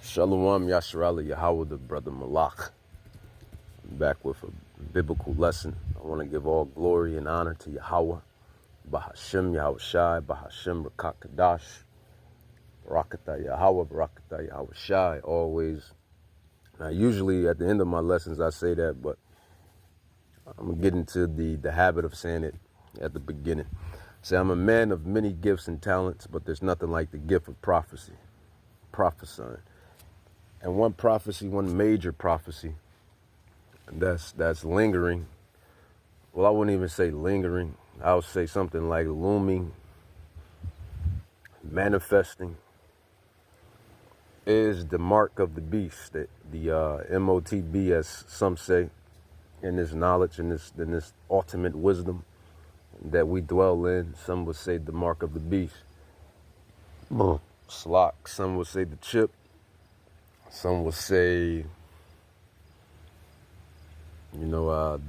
Shalom Yasharala Yahweh, the brother Malach. I'm back with a biblical lesson. I want to give all glory and honor to Yahweh, Bahashem Yahweh Shai, Bahashem Rakakadash, Barakatah Yahweh, Barakatah Yahweh Shai, always. Now, usually at the end of my lessons, I say that, but I'm going to get into the habit of saying it at the beginning. Say, I'm a man of many gifts and talents, but there's nothing like the gift of prophecy, prophesying. And one prophecy, one major prophecy, that's lingering. Well, I wouldn't even say lingering. I would say something like looming, manifesting, is the mark of the beast, the MOTB, as some say, in this knowledge, in this ultimate wisdom that we dwell in. Some would say the mark of the beast. Slock. Some would say the chip. Some would say,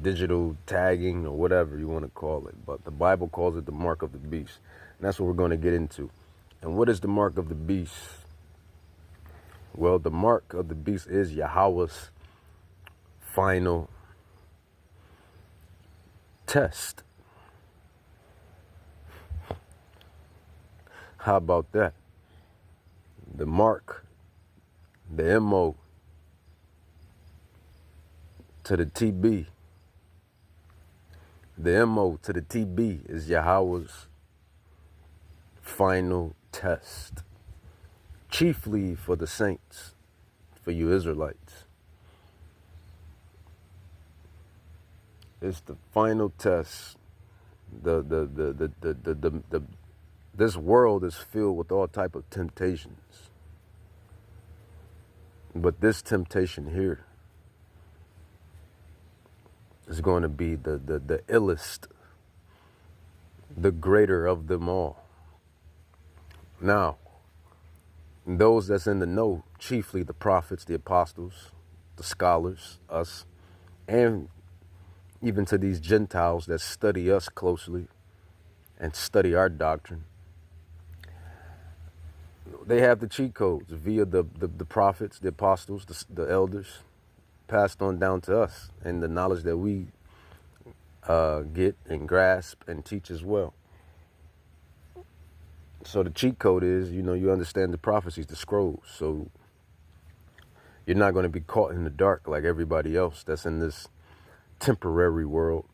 digital tagging or whatever you want to call it. But the Bible calls it the mark of the beast. And that's what we're going to get into. And what is the mark of the beast? Well, the mark of the beast is Yahweh's final test. How about that? The mark, the MO to the TB. The MO to the TB is Yahweh's final test. Chiefly for the saints, for you Israelites. It's the final test. This world is filled with all type of temptations. But this temptation here is going to be the illest, the greater of them all. Now, those that's in the know, chiefly the prophets, the apostles, the scholars, us, and even to these Gentiles that study us closely and study our doctrine, they have the cheat codes via the prophets, the apostles, the elders, passed on down to us, and the knowledge that we get and grasp and teach as well. So the cheat code is, you understand the prophecies, the scrolls. So you're not going to be caught in the dark like everybody else that's in this temporary world,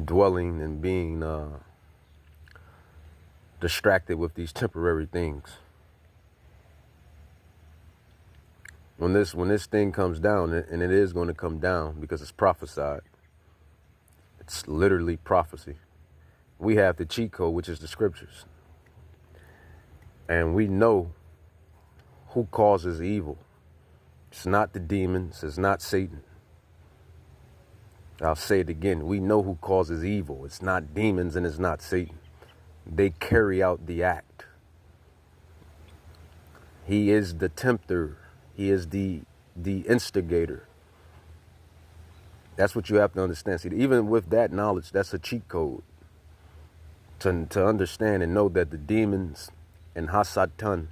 dwelling and being distracted with these temporary things. When this thing comes down, and it is going to come down because it's prophesied, it's literally prophecy. We have the cheat code, which is the scriptures. And we know who causes evil. It's not the demons. It's not Satan. I'll say it again. We know who causes evil. It's not demons and it's not Satan. They carry out the act. He is the tempter. He is the instigator. That's what you have to understand. See, even with that knowledge, that's a cheat code. To understand and know that the demons and Hasatan,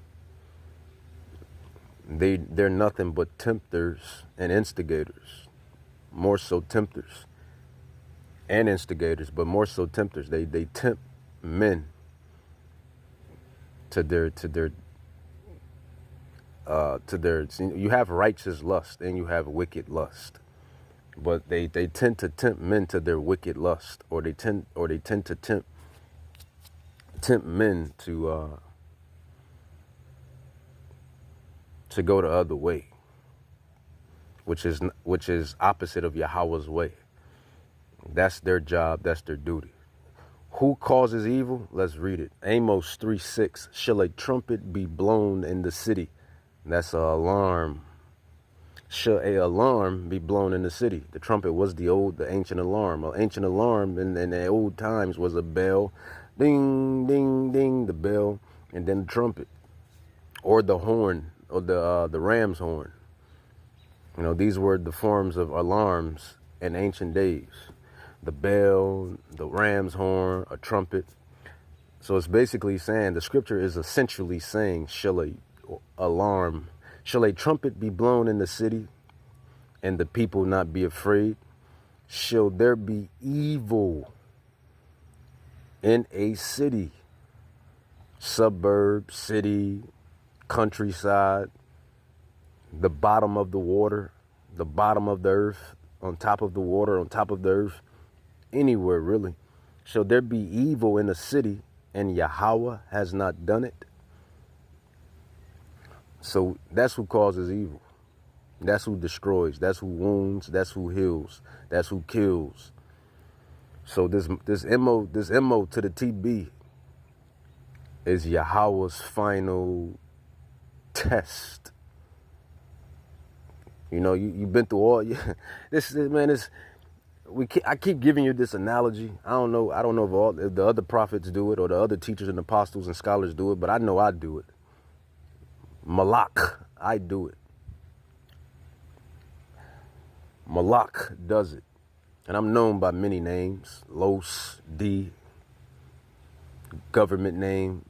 they're nothing but tempters and instigators. More so tempters and instigators, but more so tempters. They tempt men to their you have righteous lust and you have wicked lust. But they tend to tempt men to their wicked lust, or they tend to tempt men to go the other way, which is opposite of Yahweh's way. That's their job. That's their duty. Who causes evil? Let's read it. Amos 3:6. Shall a trumpet be blown in the city? That's an alarm. Shall a alarm be blown in the city? The trumpet was the ancient alarm. An ancient alarm in the old times was a bell. Ding, ding, ding, the bell, and then the trumpet, or the horn, or the ram's horn. These were the forms of alarms in ancient days. The bell, the ram's horn, a trumpet. So it's basically saying, the scripture is essentially saying, shall alarm? Shall a trumpet be blown in the city, and the people not be afraid? Shall there be evil in a city, suburb, city, countryside, the bottom of the water, the bottom of the earth, on top of the water, on top of the earth, anywhere really? Shall there be evil in a city, and Yahweh has not done it? So that's who causes evil. That's who destroys. That's who wounds. That's who heals. That's who kills. So this MO to the TB is Yahweh's final test. You know, you've been through all. This man is. I keep giving you this analogy. I don't know if the other prophets do it or the other teachers and apostles and scholars do it, but I know I do it. Malak, I do it. Malak does it. And I'm known by many names. Los, D, government name.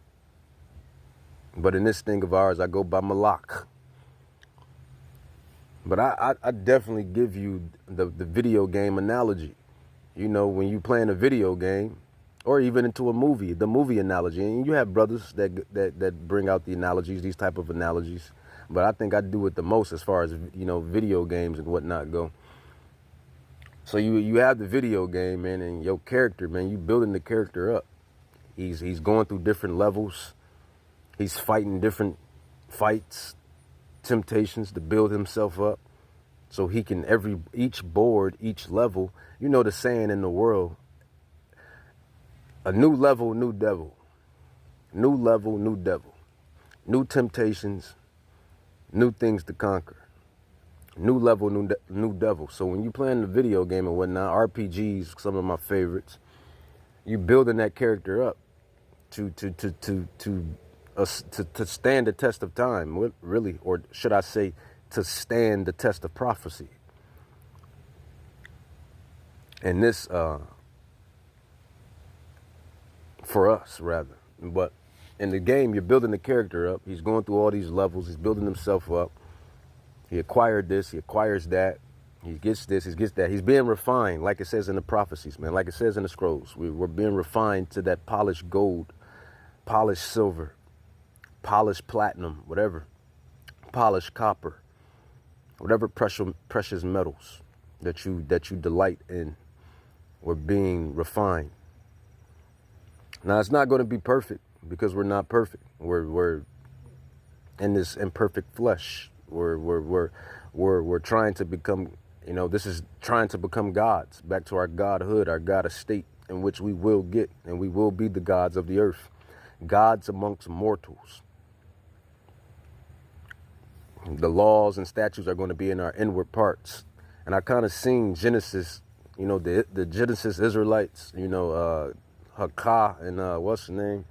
But in this thing of ours, I go by Malak. But I definitely give you the video game analogy. You know, when you playing a video game, or even into a movie, the movie analogy. And you have brothers that bring out the analogies, these type of analogies. But I think I do it the most as far as, you know, video games and whatnot go. So you have the video game, man, and your character, man, you building the character up. He's going through different levels. He's fighting different fights, temptations to build himself up. So he can each board, each level, you know the saying in the world, a new level, new devil. New level, new devil. New temptations, new things to conquer. New level, new devil. So when you playing the video game and whatnot, RPGs, some of my favorites, you building that character up to stand the test of time, really, or should I say, to stand the test of prophecy. And this, for us, rather. But in the game, you're building the character up. He's going through all these levels. He's building himself up. He acquired this. He acquires that. He gets this. He gets that. He's being refined, like it says in the prophecies, man. Like it says in the scrolls. We're being refined to that polished gold, polished silver, polished platinum, whatever, polished copper, whatever precious metals that you delight in. We're being refined. Now it's not going to be perfect because we're not perfect. We're in this imperfect flesh. We're trying to become, you know, this is trying to become gods, back to our godhood, our God estate, in which we will get, and we will be the gods of the earth, gods amongst mortals. The laws and statutes are going to be in our inward parts. And I kind of seen Genesis, you know, the Genesis Israelites, you know, Hakah and what's the name?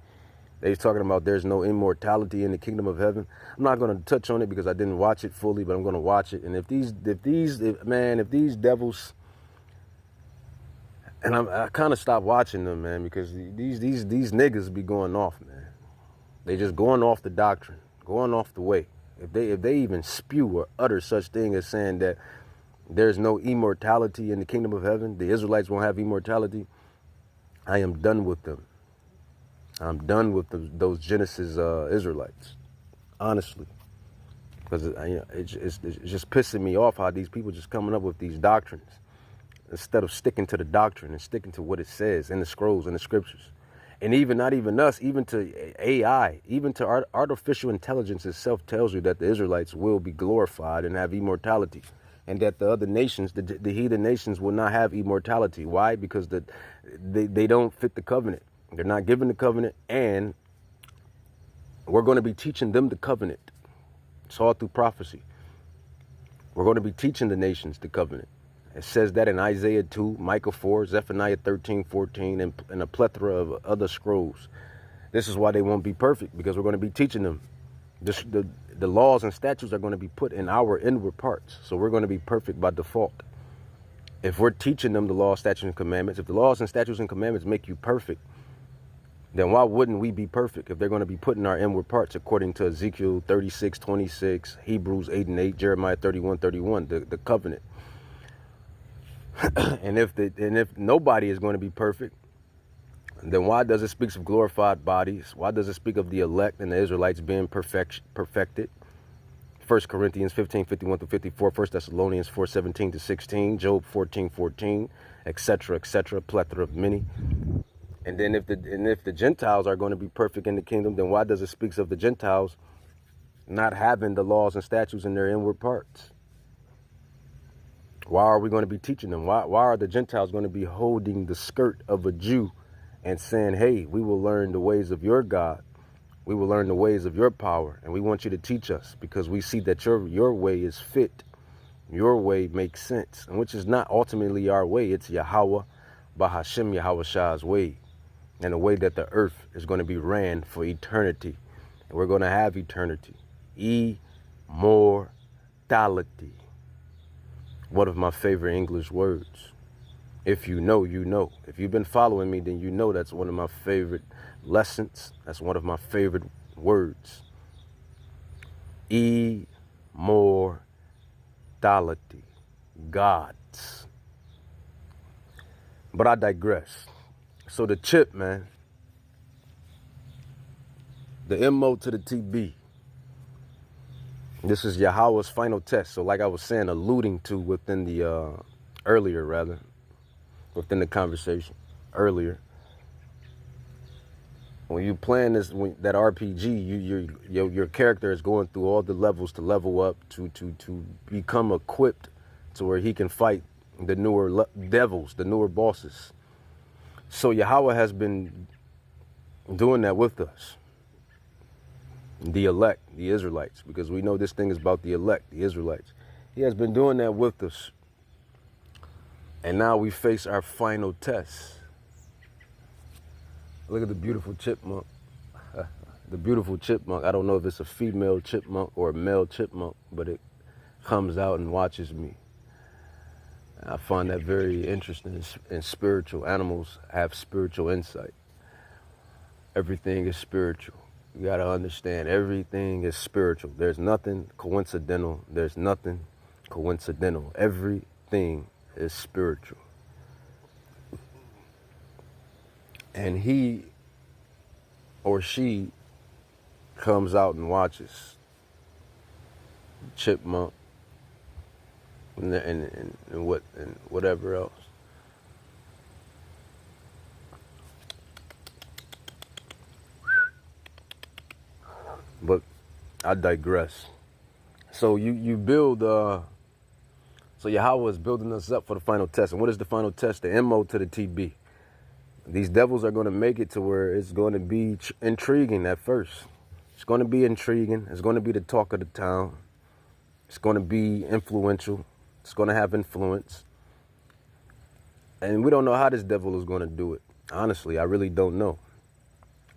They talking about there's no immortality in the kingdom of heaven. I'm not going to touch on it because I didn't watch it fully, but I'm going to watch it. And if these devils, and I kind of stopped watching them, man, because these niggas be going off, man. They just going off the doctrine, going off the way. If they even spew or utter such thing as saying that there's no immortality in the kingdom of heaven, the Israelites won't have immortality, I am done with them. I'm done with those Genesis Israelites, honestly, because it's just pissing me off how these people just coming up with these doctrines instead of sticking to the doctrine and sticking to what it says in the scrolls and the scriptures. And even not even us, even to AI, even to artificial intelligence itself tells you that the Israelites will be glorified and have immortality, and that the other nations, the heathen nations, will not have immortality. Why? Because they don't fit the covenant. They're not given the covenant, and we're going to be teaching them the covenant. It's all through prophecy. We're going to be teaching the nations the covenant. It says that in Isaiah 2, Micah 4, Zephaniah 13, 14, and a plethora of other scrolls. This is why they won't be perfect, because we're going to be teaching them. The laws and statutes are going to be put in our inward parts. So we're going to be perfect by default. If we're teaching them the law, statutes, and commandments, if the laws and statutes and commandments make you perfect, then why wouldn't we be perfect if they're going to be putting our inward parts according to Ezekiel 36:26, Hebrews 8:8, Jeremiah 31:31, the covenant. and if nobody is going to be perfect, then why does it speak of glorified bodies? Why does it speak of the elect and the Israelites being perfected? 1 Corinthians 15:51-54, 1 Thessalonians 4:17-16, Job 14:14, etc., etc., plethora of many. And then if the Gentiles are going to be perfect in the kingdom, then why does it speak of the Gentiles not having the laws and statutes in their inward parts? Why are we going to be teaching them? Why are the Gentiles going to be holding the skirt of a Jew and saying, hey, we will learn the ways of your God. We will learn the ways of your power. And we want you to teach us because we see that your way is fit. Your way makes sense. And which is not ultimately our way. It's Yahweh, Bahashem Yahweh Shah's way. And the way that the earth is going to be ran for eternity. And we're going to have eternity. Immortality. One of my favorite English words. If you know, you know. If you've been following me, then you know that's one of my favorite lessons. That's one of my favorite words. Immortality. Gods. But I digress. So the chip, man. The MO to the TB. This is Yahweh's final test. So like I was saying, alluding to within the, within the conversation earlier. When you playing that RPG, your character is going through all the levels to level up to become equipped to where he can fight the newer devils, the newer bosses. So Yahweh has been doing that with us. The elect, the Israelites, because we know this thing is about the elect, the Israelites. He has been doing that with us. And now we face our final test. Look at the beautiful chipmunk. The beautiful chipmunk. I don't know if it's a female chipmunk or a male chipmunk, but it comes out and watches me. I find that very interesting and spiritual. Animals have spiritual insight. Everything is spiritual. You got to understand, everything is spiritual. There's nothing coincidental. There's nothing coincidental. Everything is spiritual. And he or she comes out and watches chipmunk and whatever else. But I digress. So you build, so Yahweh is building us up for the final test. And what is the final test? The MO to the TB. These devils are going to make it to where it's going to be intriguing at first. It's going to be intriguing. It's going to be the talk of the town. It's going to be influential. It's going to have influence. And we don't know how this devil is going to do it. Honestly, I really don't know.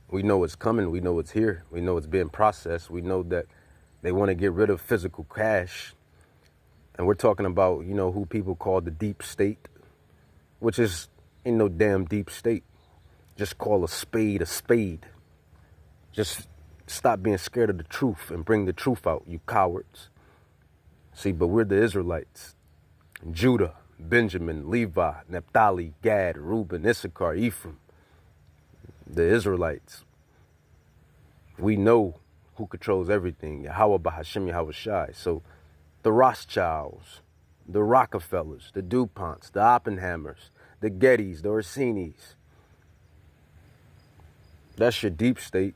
We know it's coming. We know it's here. We know it's being processed. We know that they want to get rid of physical cash. And we're talking about, who people call the deep state, which is ain't no damn deep state. Just call a spade a spade. Just stop being scared of the truth and bring the truth out, you cowards. See, but we're the Israelites. Judah, Benjamin, Levi, Naphtali, Gad, Reuben, Issachar, Ephraim. The Israelites. We know who controls everything. Yahweh Bahashem Yahweh Shai. So the Rothschilds, the Rockefellers, the DuPonts, the Oppenheimers, the Gettys, the Orsinis. That's your deep state.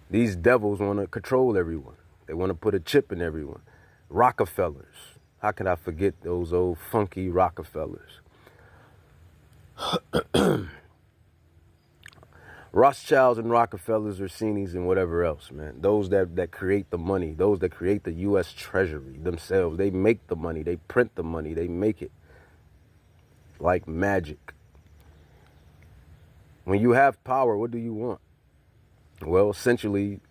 These devils want to control everyone. They want to put a chip in everyone. Rockefellers. How could I forget those old funky Rockefellers? Rothschilds and Rockefellers, Orsinis, and whatever else, man. Those that create the money. Those that create the U.S. Treasury themselves. They make the money. They print the money. They make it. Like magic. When you have power, what do you want? Well, essentially,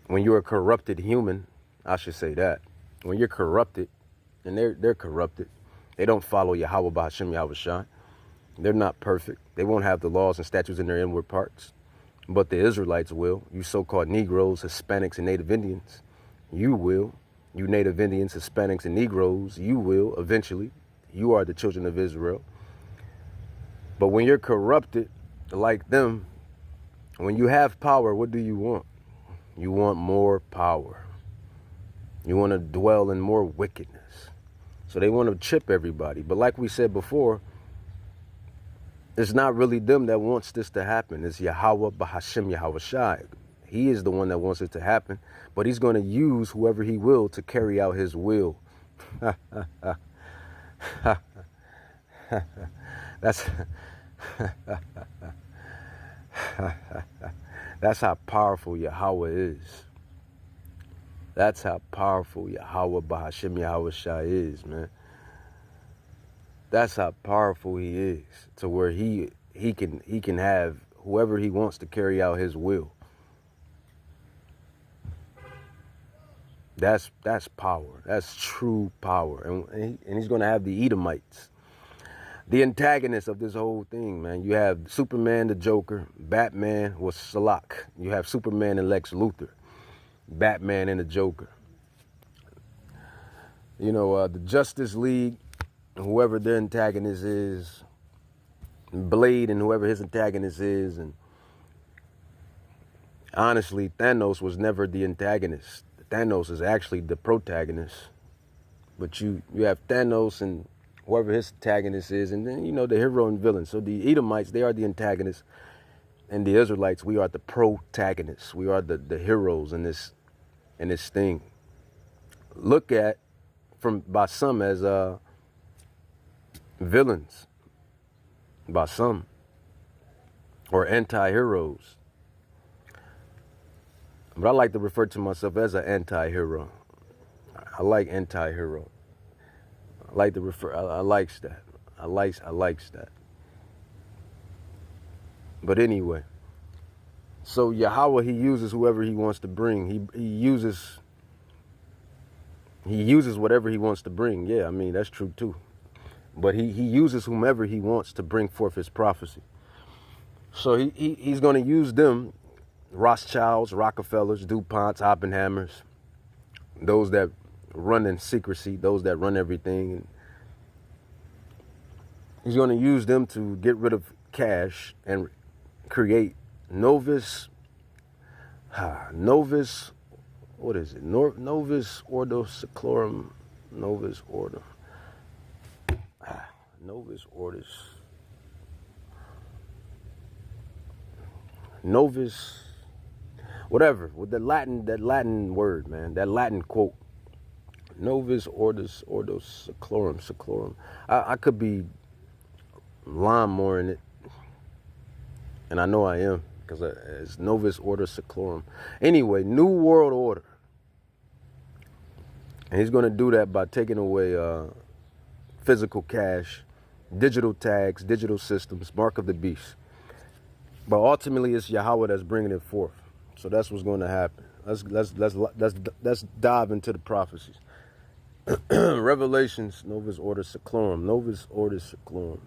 when you're a corrupted human, I should say that. When you're corrupted, and they're corrupted, they don't follow Yahweh Bahashem Yahweh Shai. They're not perfect. They won't have the laws and statutes in their inward parts, but the Israelites will. You so-called Negroes, Hispanics, and Native Indians, you will. You Native Indians, Hispanics, and Negroes, you will eventually. You are the children of Israel. But when you're corrupted like them, when you have power, what do you want? You want more power. You want to dwell in more wickedness. So they want to chip everybody. But like we said before, it's not really them that wants this to happen. It's Yahweh Bahashim Yahweh Shai. He is the one that wants it to happen. But he's going to use whoever he will to carry out his will. That's that's how powerful Yahweh is. That's how powerful Yahweh Bahashim Yahweh Shai is, man. That's how powerful he is, to where he can have whoever he wants to carry out his will. That's power. That's true power. And he's going to have the Edomites, the antagonists of this whole thing, man. You have Superman, the Joker. Batman was Salak. You have Superman and Lex Luthor. Batman and the Joker. You know, the Justice League, whoever their antagonist is. Blade and whoever his antagonist is. And honestly, Thanos was never the antagonist. Thanos is actually the protagonist. But you have Thanos and whoever his antagonist is, and then, you know, the hero and villain. So the Edomites, they are the antagonists, and the Israelites, we are the protagonists. We are the heroes in this thing. Look at by some as villains, by some, or anti-heroes. But I like to refer to myself as an anti-hero. I like anti-hero. I like to refer. I likes that. I likes that. But anyway, so Yahweh, he uses whoever he wants to bring. He uses whatever he wants to bring. Yeah, I mean, that's true too. But he uses whomever he wants to bring forth his prophecy. So he's going to use them, Rothschilds, Rockefellers, DuPonts, Oppenheimers, those that run in secrecy, those that run everything. And he's going to use them to get rid of cash and create Novus, what is it? Novus Ordo Seclorum, Novus Ordo. Novus Ordis. Novus, whatever, with that Latin word, man, that Latin quote. Novus Ordis Ordo Seclorum. I could be lying more in it, and I know I am, because it's Novus Ordo Seclorum. Anyway, New World Order. And he's going to do that by taking away physical cash, digital tags, digital systems, mark of the beast. But ultimately, it's Yahweh that's bringing it forth. So that's what's going to happen. Let's dive into the prophecies. Revelations, Novus Ordo Seclorum, Novus Ordo Seclorum.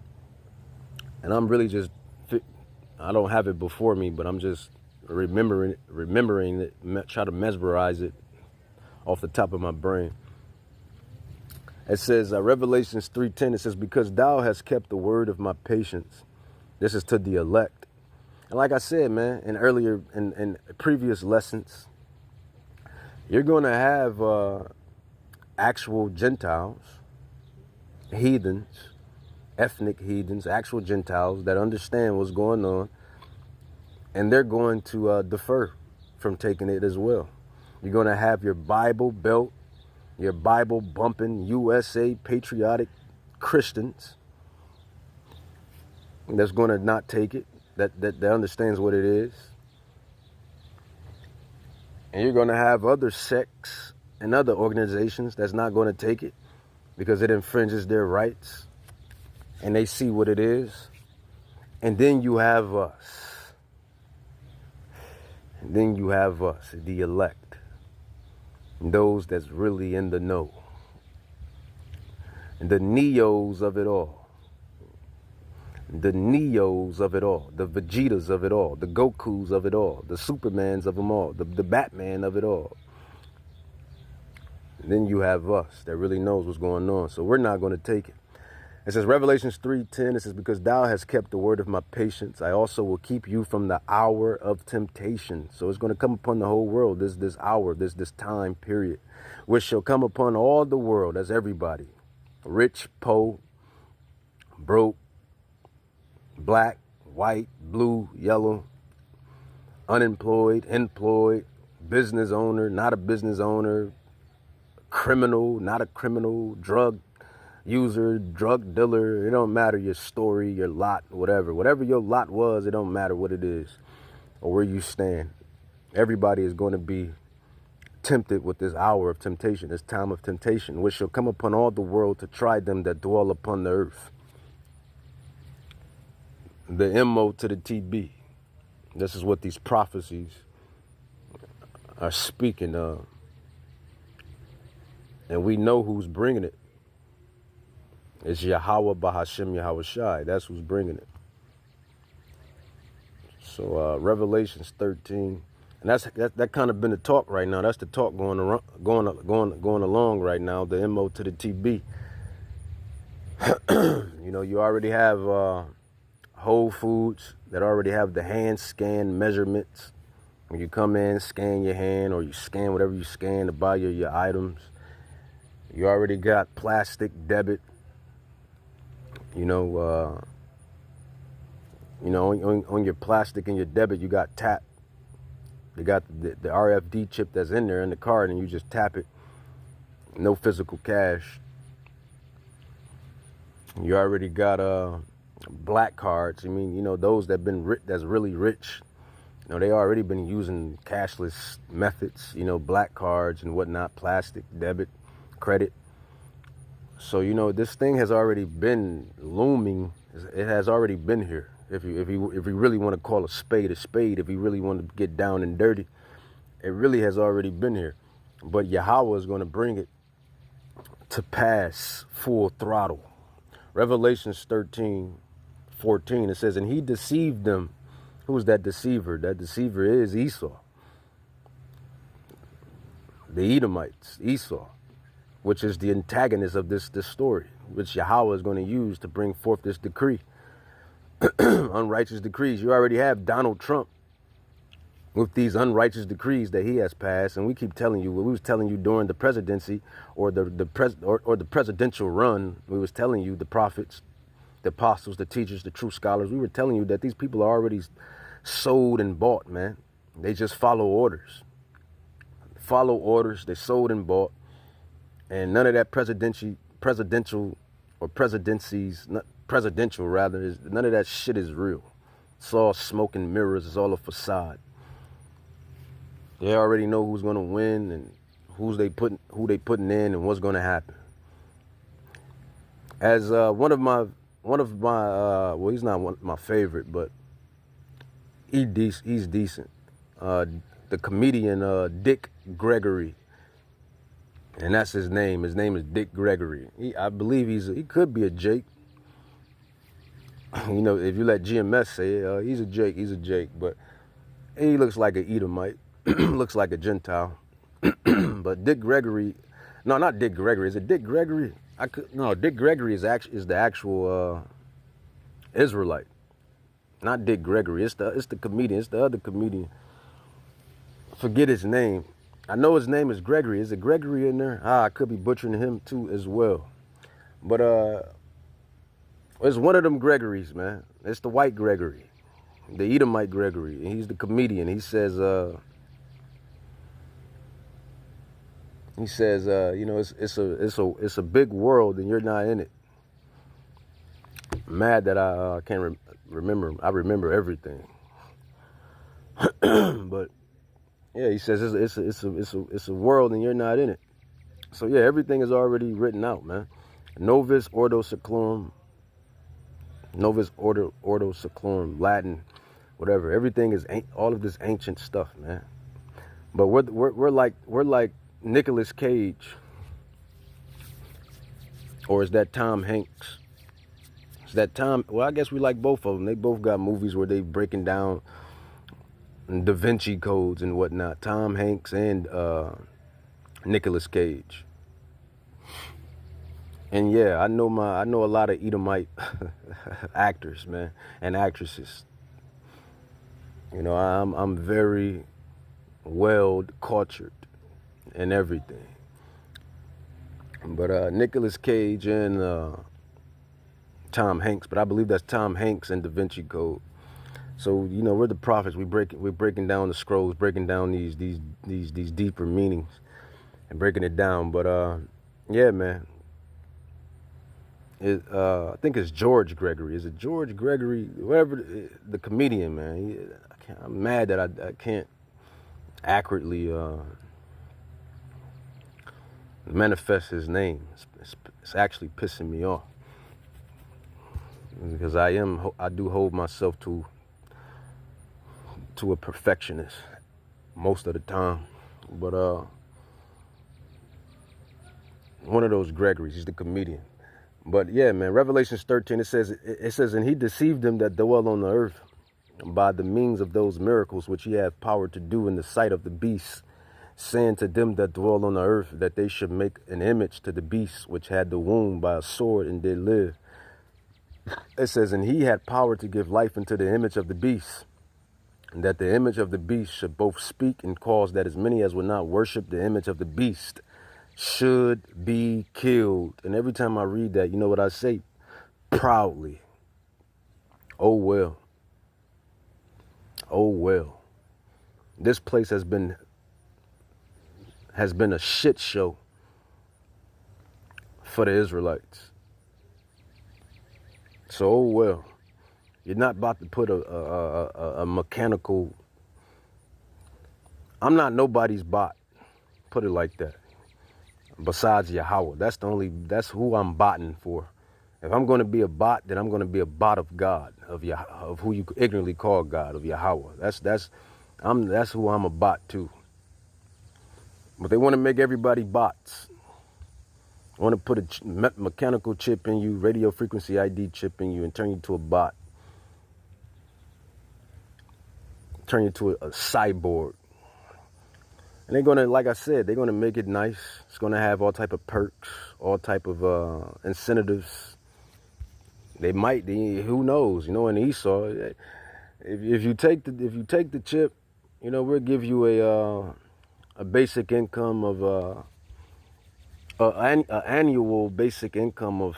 And I'm really just, I don't have it before me, but I'm just remembering it, try to mesmerize it off the top of my brain. It says, Revelations 3:10, it says, because thou hast kept the word of my patience. This is to the elect. And like I said, man, in previous lessons, you're going to have actual Gentiles, heathens, ethnic heathens, actual Gentiles that understand what's going on, and they're going to defer from taking it as well. You're going to have your Bible belt, your Bible bumping USA patriotic Christians that's going to not take it, that understands what it is. And you're going to have other sects and other organizations that's not going to take it because it infringes their rights and they see what it is. And then you have us. And then you have us, the elect. Those that's really in the know. And the neos of it all. the Neos of it all, the Vegetas of it all, the Gokus of it all, the Supermans of them all, the Batman of it all. And then you have us that really knows what's going on. So we're not going to take it. It says, Revelations 3:10, it says, because thou hast kept the word of my patience, I also will keep you from the hour of temptation. So it's going to come upon the whole world, this hour, this time period, which shall come upon all the world, as everybody, rich, poor, broke, black, white, blue, yellow, unemployed, employed, business owner, not a business owner, criminal, not a criminal, drug user, drug dealer. It don't matter your story, your lot, whatever your lot was. It don't matter what it is or where you stand. Everybody is going to be tempted with this hour of temptation, this time of temptation, which shall come upon all the world to try them that dwell upon the earth. The MO to the TB. This is what these prophecies are speaking of. And we know who's bringing it. It's Yahweh Bahashem Yahweh Shai. That's who's bringing it. So Revelations 13, and that kind of been the talk right now. That's the talk going along right now. The MO to the TB. You know, you already have Whole Foods that already have the hand scan measurements. When you come in, scan your hand, or you scan whatever you scan to buy your items. You already got plastic debit. On your plastic and your debit, you got tap. They got the RFD chip that's in there in the card, and you just tap it. No physical cash. You already got black cards. I mean, those that's really rich. They already been using cashless methods. Black cards and whatnot, plastic, debit, credit. So, this thing has already been looming. It has already been here. If you really want to call a spade, if you really want to get down and dirty, it really has already been here. But Yahweh is going to bring it to pass full throttle. Revelations 13:14, it says, and he deceived them. Who's that deceiver? That deceiver is Esau. The Edomites, Esau, which is the antagonist of this story, which Yahweh is going to use to bring forth this decree. Unrighteous decrees. You already have Donald Trump with these unrighteous decrees that he has passed, and we keep telling you, what we was telling you during the presidency or the presidential run, we was telling you, the prophets, the apostles, the teachers, the true scholars, we were telling you that these people are already sold and bought, man. They just follow orders. They sold and bought. And none of that presidential none of that shit is real. It's all smoke and mirrors. It's all a facade. They already know who's going to win and who they putting in and what's going to happen. As one of my well, he's not my favorite, but he's decent. The comedian Dick Gregory. And that's his name. His name is Dick Gregory. I believe he could be a Jake. If you let GMS say it, he's a Jake. He's a Jake. But he looks like an Edomite. Looks like a Gentile. But Dick Gregory, no, not Dick Gregory. Is it Dick Gregory? Dick Gregory is the actual Israelite. Not Dick Gregory. It's the comedian. It's the other comedian. Forget his name. I know his name is Gregory. Is it Gregory in there? I could be butchering him too as well. But it's one of them Gregorys, man. It's the white Gregory, the Edomite Gregory. And he's the comedian. He says, it's a big world and you're not in it. Mad that I can't remember. I remember everything. But yeah, he says it's a world and you're not in it. So yeah, everything is already written out, man. Novus Ordo Seclorum, Latin, whatever. Everything is all of this ancient stuff, man. But we're like Nicolas Cage, or is that Tom Hanks? It's that Tom. Well, I guess we like both of them. They both got movies where they breaking down Da Vinci codes and whatnot. Tom Hanks and Nicolas Cage. And yeah, I know a lot of Edomite actors, man, and actresses. You know, I'm very well cultured and everything. But Nicolas Cage and Tom Hanks, but I believe that's Tom Hanks and Da Vinci Code. So you know, we're the prophets. We're breaking down the scrolls, breaking down these deeper meanings, and breaking it down. But yeah, man. I think it's George Gregory. Is it George Gregory? Whatever, the comedian, man. I'm mad that I can't accurately manifest his name. It's actually pissing me off because I do hold myself to a perfectionist most of the time. But one of those Gregories, he's the comedian. But yeah, man, Revelations 13, it says, and he deceived them that dwell on the earth by the means of those miracles which he hath power to do in the sight of the beasts, saying to them that dwell on the earth that they should make an image to the beast which had the wound by a sword and did live. It says, and he had power to give life unto the image of the beast, and that the image of the beast should both speak and cause that as many as would not worship the image of the beast should be killed. And every time I read that, you know what I say? Proudly. Oh well. Oh well. This place has been a shit show for the Israelites. So oh well. You're not about to put a mechanical. I'm not nobody's bot. Put it like that. Besides Yahweh. That's who I'm botting for. If I'm going to be a bot, then I'm going to be a bot of God, of who you ignorantly call God, of Yahweh. That's who I'm a bot to. But they want to make everybody bots. They want to put a mechanical chip in you, radio frequency ID chip in you, and turn you to a bot. Turn you to a cyborg. And they're going to, like I said, they're going to make it nice. It's going to have all type of perks, all type of incentives. They might, who knows? You know, in Esau, if you take the chip, you know, we'll give you a basic income of an annual basic income of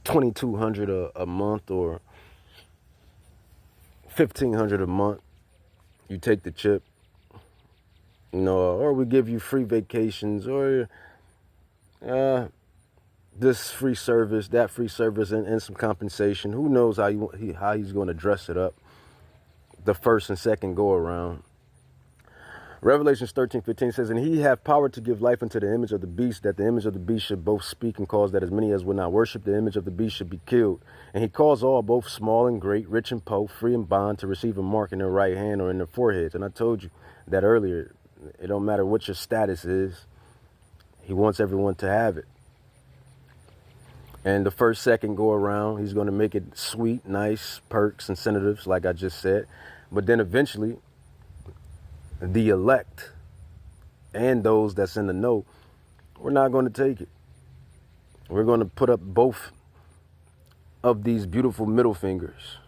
$2,200 a month or $1,500 a month. You take the chip. You know, or we give you free vacations, or this free service, that free service, and some compensation. Who knows how he's going to dress it up the first and second go around. Revelations 13:15 says, and he hath power to give life unto the image of the beast, that the image of the beast should both speak and cause that as many as would not worship the image of the beast should be killed. And he calls all, both small and great, rich and poor, free and bond, to receive a mark in their right hand or in their foreheads. And I told you that earlier. It don't matter what your status is. He wants everyone to have it. And the first, second go around, he's going to make it sweet, nice, perks, incentives, like I just said. But then eventually, the elect and those that's in the know, we're not going to take it. We're going to put up both of these beautiful middle fingers.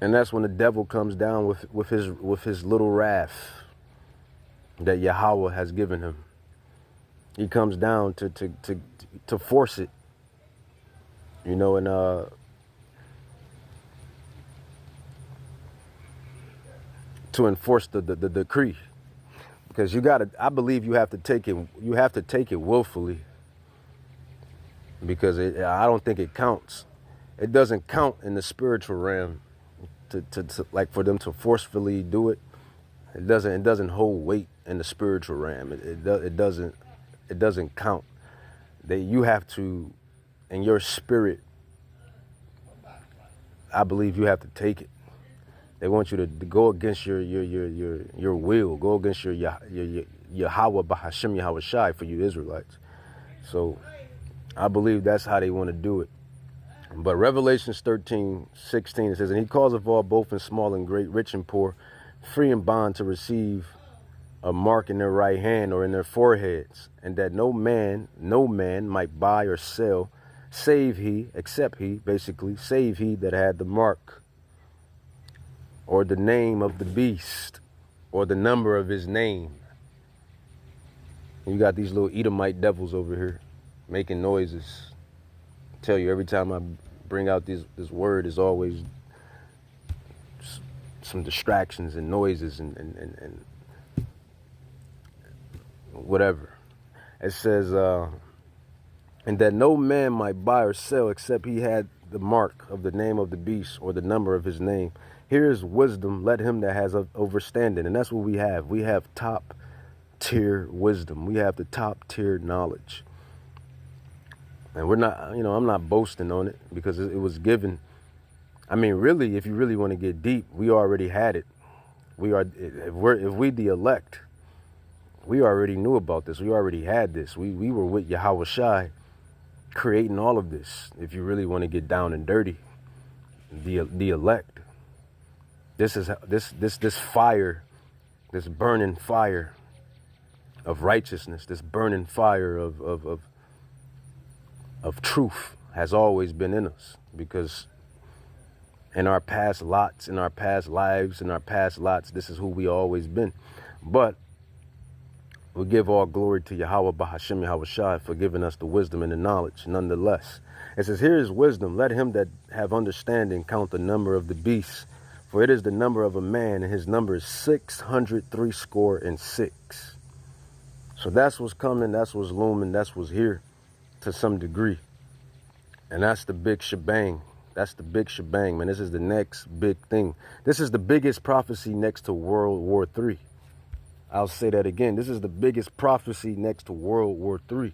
And that's when the devil comes down with his little wrath that Yahweh has given him. He comes down to force it, you know, and to enforce the decree, because I believe you have to take it willfully, because I don't think it counts. It doesn't count in the spiritual realm. To like for them to forcefully do it, it doesn't hold weight in the spiritual realm. It doesn't count. You have to, in your spirit, I believe you have to take it. They want you to go against your will, go against your Yahweh Bahashim Yahweh Shai for you Israelites. So I believe that's how they want to do it. But Revelations 13:16, it says, and he calls of all, both in small and great, rich and poor, free and bond, to receive a mark in their right hand or in their foreheads, and that no man might buy or sell, save he, except he, basically, save he that had the mark, or the name of the beast, or the number of his name. You got these little Edomite devils over here making noises. I tell you, every time I bring out this word, is always some distractions and noises and whatever. It says, and that no man might buy or sell except he had the mark of the name of the beast or the number of his name. Here is wisdom, let him that has overstanding. And that's what we have. We have top tier wisdom. We have the top tier knowledge. And we're not, I'm not boasting on it, because it was given. I mean, really, if you really want to get deep, we already had it. If we the elect, we already knew about this. We already had this. We were with Yahweh Shai creating all of this. If you really want to get down and dirty, the elect. This is this fire, this burning fire of righteousness, this burning fire of truth has always been in us, because in our past lots, in our past lives, in our past lots, this is who we always been. But we give all glory to Yahweh Bahashem Yahweh Shai for giving us the wisdom and the knowledge nonetheless. It says, here is wisdom. Let him that have understanding count the number of the beasts, for it is the number of a man, and his number is 666. So that's what's coming. That's what's looming. That's what's here to some degree. And that's the big shebang. That's the big shebang, man. This is the next big thing. This is the biggest prophecy next to World War III. I'll say that again. This is the biggest prophecy next to World War III.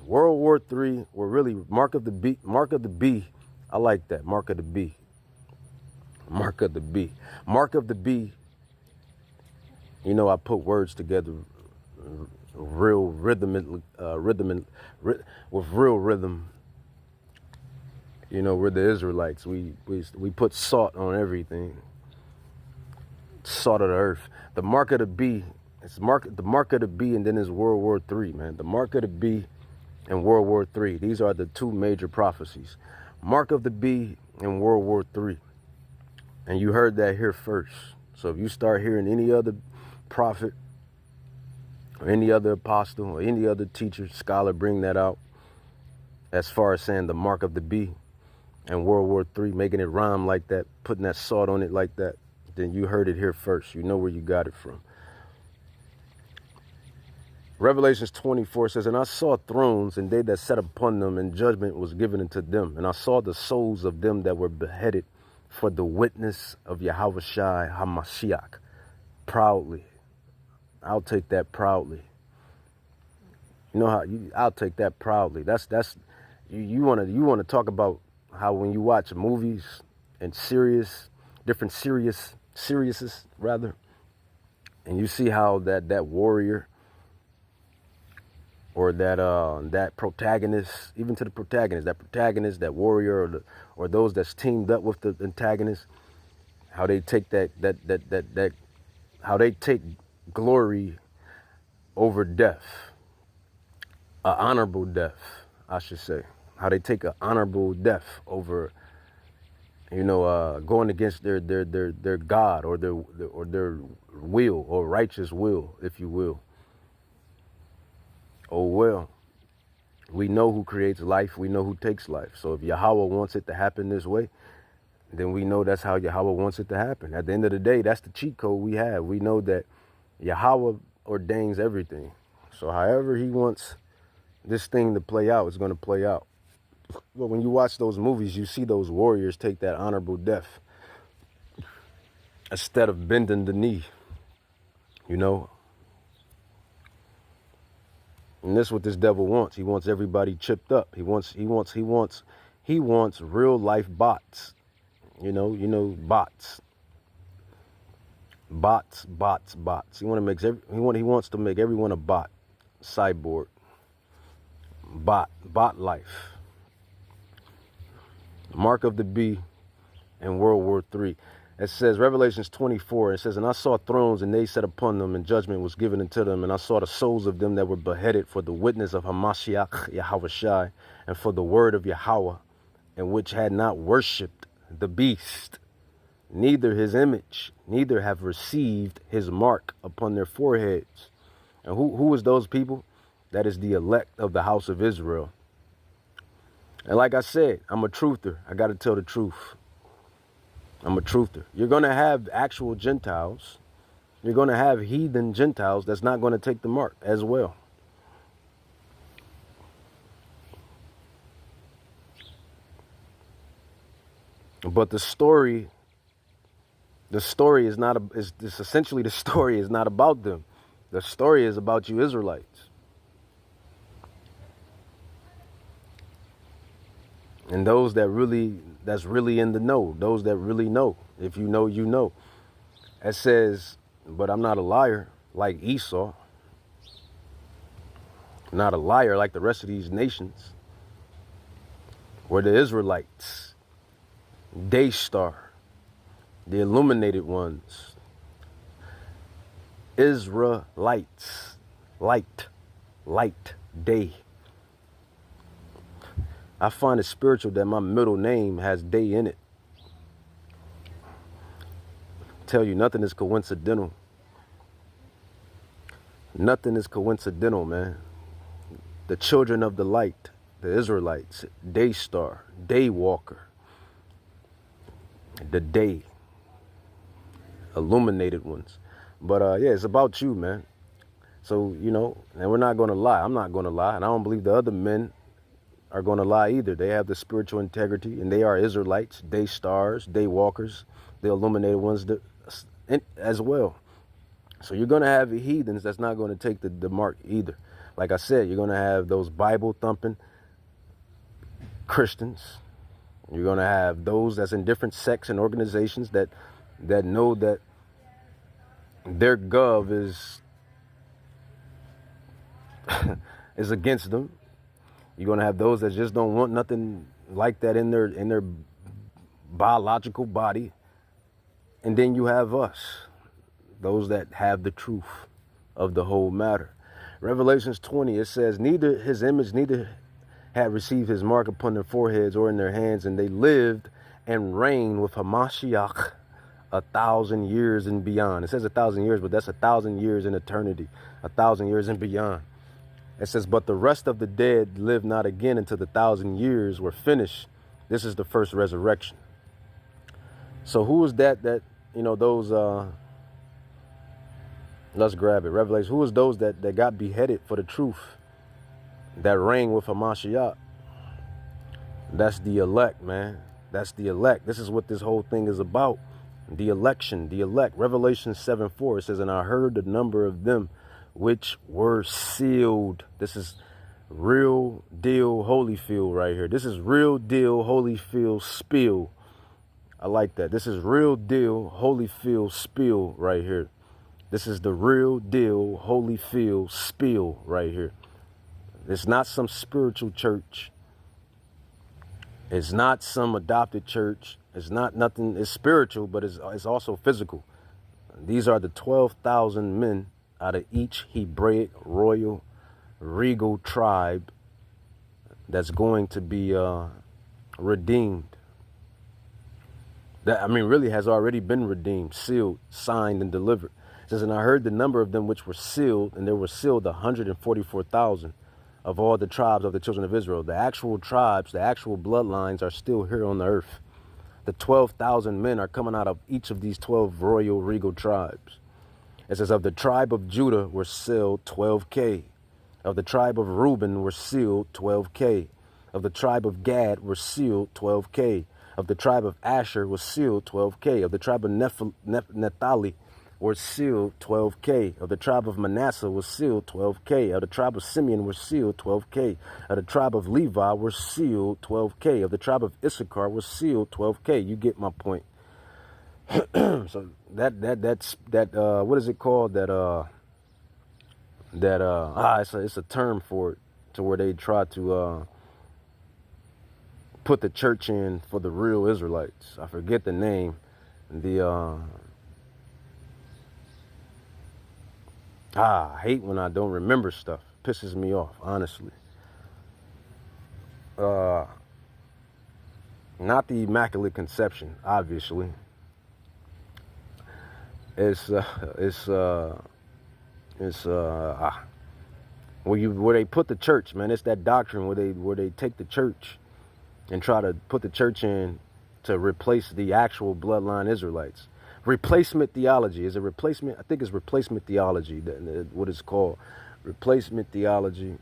World War III, or really Mark of the B. I like that. Mark of the B. Mark of the B. Mark of the B. I put words together, real rhythm, with real rhythm. We're the Israelites. We put salt on everything. Salt of the earth. The mark of the B. The mark of the B, and then it's World War III, man. The mark of the B and World War III. These are the two major prophecies. Mark of the B and World War III. And you heard that here first. So if you start hearing any other prophet or any other apostle or any other teacher, scholar bring that out, as far as saying the mark of the B and World War III, making it rhyme like that, putting that salt on it like that, then you heard it here first. You know where you got it from. Revelations 24 says, and I saw thrones, and they that sat upon them, and judgment was given unto them. And I saw the souls of them that were beheaded for the witness of Yahweh Shai HaMashiach. Proudly. I'll take that proudly. I'll take that proudly. That's you want to talk about how when you watch movies and different seriouses rather, and you see how that warrior or that protagonist, even to the protagonist, that warrior, or those that's teamed up with the antagonist, how they take how they take glory over death, an honorable death, I should say. How they take an honorable death over, going against their God or their will, or righteous will, if you will. Oh, well, we know who creates life. We know who takes life. So if Yahweh wants it to happen this way, then we know that's how Yahweh wants it to happen. At the end of the day, that's the cheat code we have. We know that Yahweh ordains everything. So however he wants this thing to play out, it's going to play out. But when you watch those movies, you see those warriors take that honorable death instead of bending the knee, And this is what this devil wants. He wants everybody chipped up. He wants real life bots. Bots. He wants to make everyone a bot, cyborg. Bot life. Mark of the beast in World War III. It says, Revelations 24, it says, and I saw thrones, and they sat upon them, and judgment was given unto them. And I saw the souls of them that were beheaded for the witness of Hamashiach Yahushai, and for the word of Yahweh, and which had not worshipped the beast, neither his image, neither have received his mark upon their foreheads. And who is those people? That is the elect of the house of Israel. And like I said, I'm a truther. I got to tell the truth. I'm a truther. You're going to have actual Gentiles. You're going to have heathen Gentiles that's not going to take the mark as well. But the story is not, is essentially the story is not about them. The story is about you Israelites. And those that's really in the know, those that really know. If you know, you know. It says, but I'm not a liar like Esau. I'm not a liar like the rest of these nations. We're the Israelites. Day star. The illuminated ones. Israelites. Light. Day. I find it spiritual that my middle name has day in it. Tell you, nothing is coincidental. Nothing is coincidental, man. The children of the light, the Israelites, day star, day walker, the day, illuminated ones. But yeah, it's about you, man. So, you know, and we're not going to lie. I'm not going to lie. And I don't believe the other men are going to lie either. They have the spiritual integrity, and they are Israelites, day stars, day walkers, the illuminated ones as well. So you're going to have heathens that's not going to take the mark either. Like I said, you're going to have those Bible thumping Christians. You're going to have those that's in different sects and organizations that know that their gov is against them. You're going to have those that just don't want nothing like that in their biological body. And then you have us, those that have the truth of the whole matter. Revelations 20, it says, neither his image, neither had received his mark upon their foreheads or in their hands, and they lived and reigned with Hamashiach 1,000 years and beyond. It says 1,000 years, but that's 1,000 years in eternity, 1,000 years and beyond. It says, but the rest of the dead live not again until the 1,000 years were finished. This is the first resurrection. So who is that, you know, those, let's grab it. Revelation, who is those that got beheaded for the truth, that reign with Hamashiach? That's the elect, man. That's the elect. This is what this whole thing is about. The election, the elect. Revelation 7:4, it says, and I heard the number of them which were sealed. This is real deal Holyfield right here. This is real deal Holyfield spill. I like that. This is real deal Holyfield spill right here. This is the real deal Holyfield spill right here. It's not some spiritual church. It's not some adopted church. It's not nothing. It's spiritual, but it's also physical. These are the 12,000 men out of each Hebraic royal regal tribe that's going to be redeemed. That, I mean, really has already been redeemed, sealed, signed, and delivered. It says, and I heard the number of them which were sealed, and there were sealed 144,000 of all the tribes of the children of Israel. The actual tribes, the actual bloodlines are still here on the earth. The 12,000 men are coming out of each of these 12 royal regal tribes. It says, of the tribe of Judah were sealed 12K. Of the tribe of Reuben were sealed 12K. Of the tribe of Gad were sealed 12K. Of the tribe of Asher was sealed 12K. Of the tribe of Naphtali were sealed 12K. Of the tribe of Manasseh was sealed 12K. Of the tribe of Simeon were sealed 12K. Of the tribe of Levi were sealed 12K. Of the tribe of Issachar was sealed 12K. You get my point. So that's what is it called? It's a term for it. to where they try to put the church in for the real Israelites. I forget the name. I hate when I don't remember stuff. Pisses me off, honestly. Not the Immaculate Conception, obviously. It's where they put the church, man. It's that doctrine where they take the church and try to put the church in to replace the actual bloodline Israelites. Replacement theology. Is it replacement? I think it's replacement theology, what it's called. Replacement theology.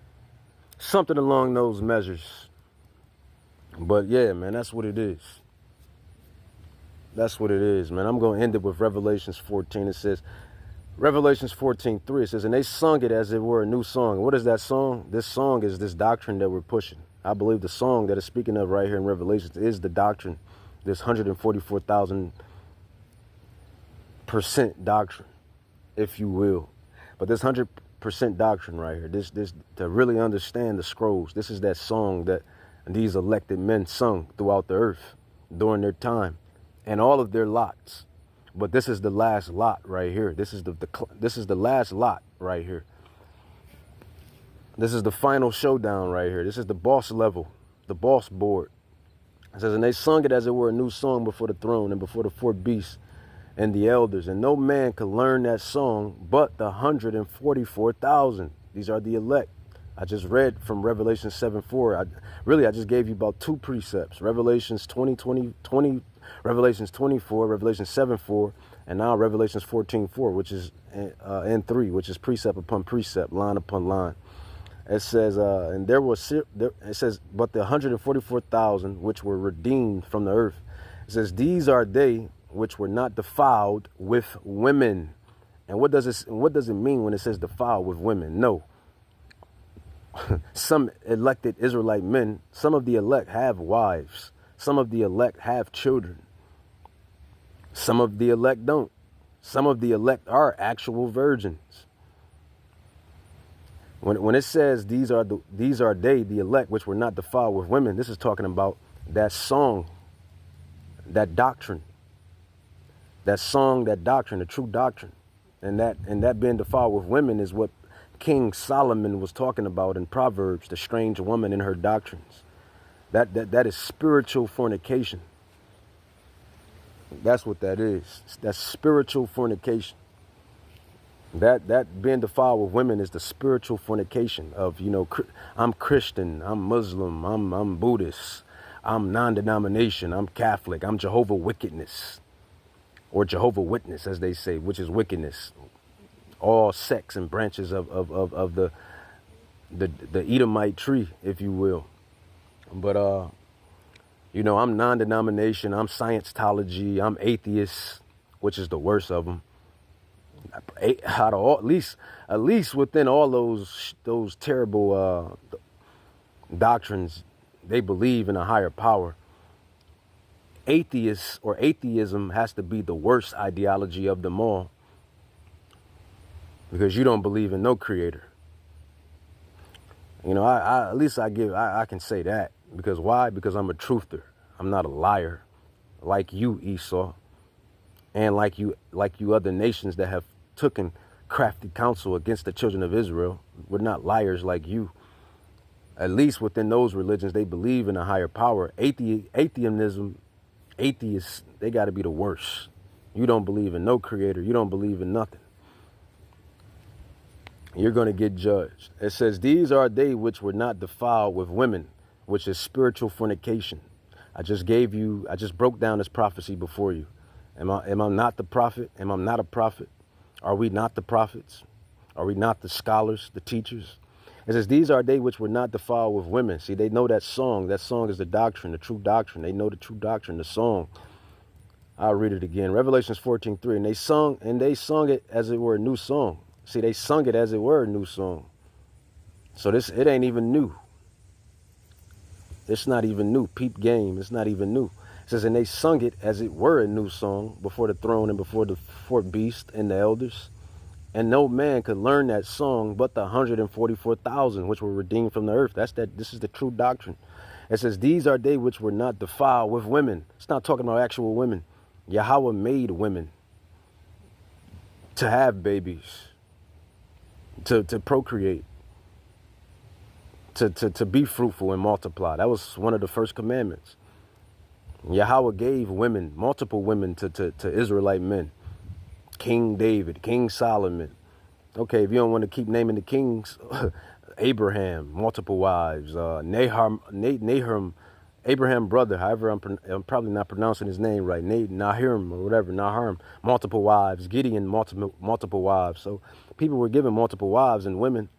Something along those measures. But yeah, man, that's what it is. That's what it is, man. I'm going to end it with Revelations 14. It says, Revelations 14:3, it says, and they sung it as it were a new song. What is that song? This song is this doctrine that we're pushing. I believe the song that is speaking of right here in Revelations is the doctrine, this 144,000% doctrine, if you will. But this 100% doctrine right here, this to really understand the scrolls, this is that song that these elected men sung throughout the earth during their time and all of their lots. But this is the last lot right here. This is the last lot right here. This is the final showdown right here. This is the boss level, the boss board. It says, and they sung it as it were a new song before the throne and before the four beasts and the elders. And no man could learn that song but the 144,000. These are the elect. I just read from Revelation 7:4. I just gave you about two precepts. Revelations 20, Revelations 24, Revelations 7:4, and now Revelations 14:4, which is and 3, which is precept upon precept, line upon line. It says, it says, but the 144,000 which were redeemed from the earth. It says, these are they which were not defiled with women. And what does it mean when it says defiled with women? No. Some elected Israelite men, some of the elect have wives. Some of the elect have children. Some of the elect don't. Some of the elect are actual virgins. When it says these are they, the elect, which were not defiled with women, this is talking about that song, that doctrine. That song, that doctrine, the true doctrine. And that being defiled with women is what King Solomon was talking about in Proverbs, the strange woman in her doctrines. That is spiritual fornication. That's what that is. That's spiritual fornication. That being defiled with women is the spiritual fornication of, I'm Christian, I'm Muslim, I'm Buddhist, I'm non-denomination, I'm Catholic, I'm Jehovah Wickedness, or Jehovah Witness, as they say, which is wickedness. All sects and branches of the Edomite tree, if you will. But I'm non-denomination, I'm Scientology, I'm atheist, which is the worst of them. Out of all, at least within all those terrible doctrines, they believe in a higher power. Atheists or atheism has to be the worst ideology of them all, because you don't believe in no creator. At least I can say that. Because why? Because I'm a truther. I'm not a liar like you, Esau, and like you other nations that have taken crafty counsel against the children of Israel. We're not liars like you. At least within those religions, they believe in a higher power. Atheism, atheists, they got to be the worst. You don't believe in no creator. You don't believe in nothing. You're going to get judged. It says, these are they which were not defiled with women, which is spiritual fornication. I just broke down this prophecy before you. Am I not the prophet? Am I not a prophet? Are we not the prophets? Are we not the scholars, the teachers? It says, these are they which were not defiled with women. See, they know that song. That song is the doctrine, the true doctrine. They know the true doctrine, the song. I'll read it again. Revelations 14:3. And they sung it as it were a new song. See, they sung it as it were a new song. So it ain't even new. It's not even new. Peep game. It's not even new. It says, and they sung it as it were a new song before the throne and before the four beasts and the elders. And no man could learn that song but the 144,000 which were redeemed from the earth. This is the true doctrine. It says, these are they which were not defiled with women. It's not talking about actual women. Yahweh made women to have babies, to procreate, to be fruitful and multiply. That was one of the first commandments. Yahweh gave women, multiple women to Israelite men. King David, King Solomon. Okay, if you don't want to keep naming the kings, Abraham, multiple wives. Nahum, Abraham brother, however, I'm probably not pronouncing his name right. Nahum or whatever, Nahum, multiple wives. Gideon, multiple wives. So people were given multiple wives and women.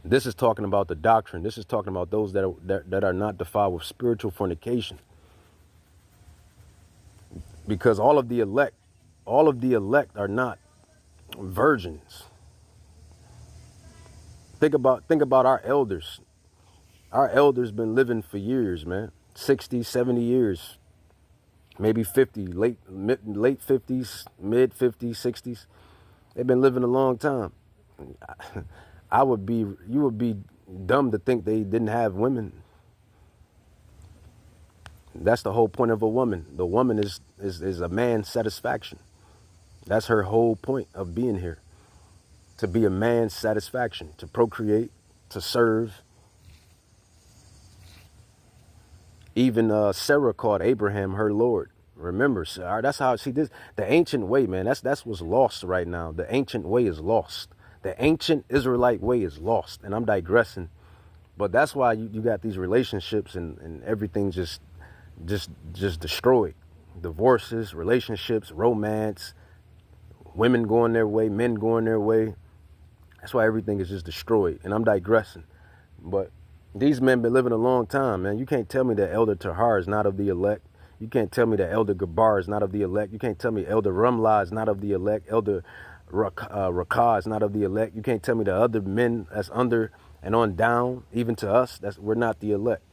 This is talking about the doctrine. This is talking about those that are not defiled with spiritual fornication. Because all of the elect are not virgins. Think about our elders. Our elders been living for years, man. 60, 70 years, maybe 50, late 50s, mid 50s, 60s. They've been living a long time. You would be dumb to think they didn't have women. That's the whole point of a woman. The woman is a man's satisfaction. That's her whole point of being here. To be a man's satisfaction, to procreate, to serve. Even Sarah called Abraham her Lord. Remember, that's how she did. The ancient way, man, that's what's lost right now. The ancient way is lost. The ancient Israelite way is lost. And I'm digressing. But that's why you got these relationships and everything just destroyed. Divorces, relationships, romance, women going their way, men going their way. That's why everything is just destroyed. And I'm digressing. But these men been living a long time, man. You can't tell me that Elder Tahar is not of the elect. You can't tell me that Elder Gabar is not of the elect. You can't tell me Elder Rumlah is not of the elect. Elder Rakah is not of the elect. You can't tell me the other men that's under and on down, even to us, we're not the elect.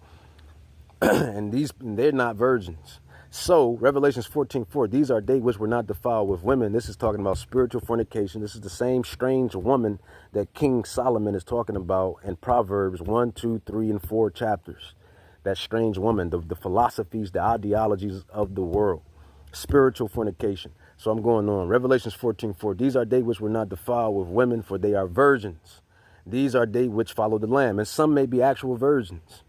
And they're not virgins. So Revelations 14:4, these are they which were not defiled with women. This is talking about spiritual fornication. This is the same strange woman that King Solomon is talking about in Proverbs 1, 2, 3, and 4 chapters. That strange woman, the philosophies, the ideologies of the world. Spiritual fornication. So I'm going on. Revelations 14:4, these are they which were not defiled with women, for they are virgins. These are they which follow the Lamb. And some may be actual virgins.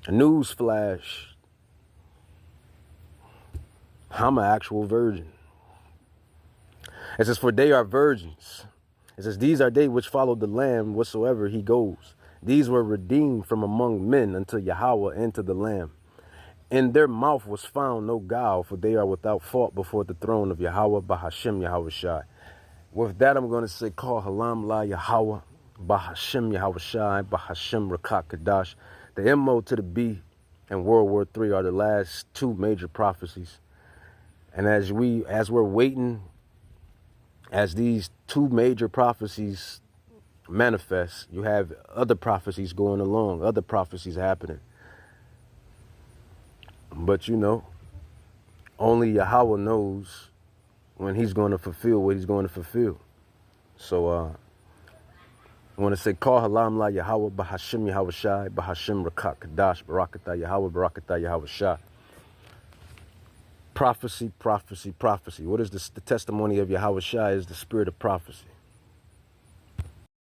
A news flash. I'm an actual virgin. It says, for they are virgins. It says, these are they which follow the Lamb whatsoever he goes. These were redeemed from among men unto Yahweh and to the Lamb. In their mouth was found no guile, for they are without fault before the throne of Yahweh, Bahashem Yahweh Shai. With that, I'm going to say, call Halam La Yahweh, Bahashem Yahweh Shai, Bahashem Rakak Kadash. The MO to the B and World War III are the last two major prophecies. And as we're waiting, as these two major prophecies manifest, you have other prophecies going along, other prophecies happening. But only Yahweh knows when he's going to fulfill what he's going to fulfill. So I want to say, call Halam La Yahweh, Bahashem Yahweh Shai, Bahashem Rakak Kadash, Barakatah Yahweh, Barakatah Yahweh Shai. Prophecy, prophecy, prophecy. What is this? The testimony of Yahweh Shai is the spirit of prophecy.